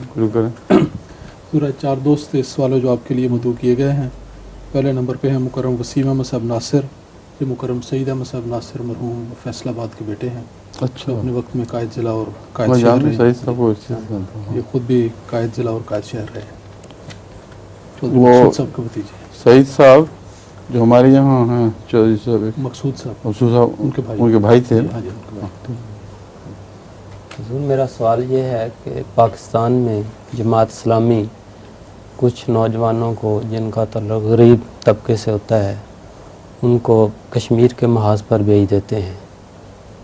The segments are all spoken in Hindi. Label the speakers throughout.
Speaker 1: शुरू करें।
Speaker 2: पूरा 4 दोस्त इस वाले जो आपके लिए मदऊ किए गए हैं। पहले नंबर पे हैं मुकर्रम वसीम अहमद साहब नासिर। ये मुकर्रम सईद अहमद साहब नासिर मरहूम फैसलाबाद के बेटे हैं।
Speaker 1: अच्छा,
Speaker 2: जो अपने वक्त में कायद ज़िला और कायद
Speaker 1: मैं
Speaker 2: शहर
Speaker 1: जानता
Speaker 2: रहे।
Speaker 1: सही साहब को अच्छे से जानता हूँ।
Speaker 2: ये खुद भी कायद ज़िला और कायद शहर रहे। चौधरी
Speaker 1: वो
Speaker 2: मकसूद साहब के भतीजे
Speaker 1: सईद साहब जो हमारे यहाँ हैं, चौधरी साहब,
Speaker 2: मकसूद साहब
Speaker 1: मकसूद साहब,
Speaker 2: उनके भाई
Speaker 1: थे।
Speaker 2: हाँ जी, उनके भाई।
Speaker 3: हुजूर, मेरा सवाल ये है कि पाकिस्तान में जमात इस्लामी कुछ नौजवानों को जिनका ताल्लुक़ गरीब तबके से होता है उनको कश्मीर के महाज पर भेज देते हैं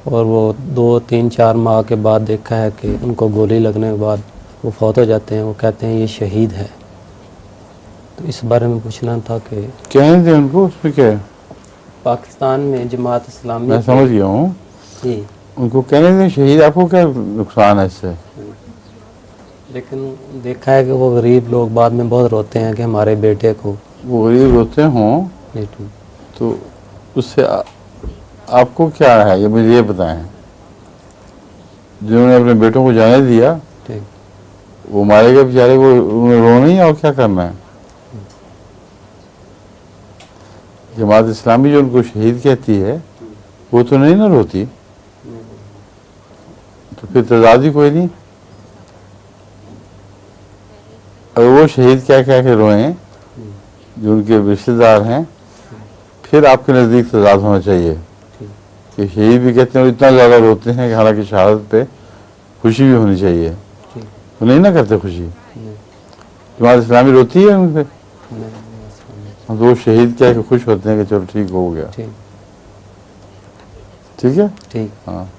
Speaker 3: और वो 2-3-4 माह के बाद देखा है कि उनको गोली लगने के बाद वो फौत हो जाते हैं। वो कहते हैं ये शहीद है। तो इस बारे में पूछना था कि
Speaker 1: कहने थे उनको, उसमें क्या है?
Speaker 3: पाकिस्तान में जमात इस्लामी
Speaker 1: मैं समझ गया हूँ।
Speaker 3: जी,
Speaker 1: उनको कहने दें शहीद, आपको क्या नुकसान है इससे?
Speaker 3: लेकिन देखा है कि वो गरीब लोग बाद में बहुत रोते हैं कि हमारे बेटे को।
Speaker 1: वो गरीब होते हों तो उससे आपको क्या है, ये मुझे ये बताएं। जिन्होंने अपने बेटों को जाने दिया,
Speaker 3: ठीक,
Speaker 1: वो मारे गए बेचारे, वो उन्हें रोना ही और क्या करना है? जमात इस्लामी जो उनको शहीद कहती है वो तो नहीं ना रोती, तो फिर तजाद ही कोई नहीं। अगर वो शहीद क्या क्या के रोएं जो उनके रिश्तेदार हैं, फिर आपके नज़दीक तजाद होना चाहिए कि शहीद भी कहते हैं इतना ज़्यादा रोते हैं कि हालांकि शहादत पे खुशी भी होनी चाहिए, तो नहीं ना करते खुशी। जमात इस्लामी रोती है उन पर, तो वो शहीद क्या कि खुश होते हैं कि चलो ठीक हो गया।
Speaker 3: ठीक,
Speaker 1: ठीक है,
Speaker 3: ठीक।
Speaker 1: हाँ।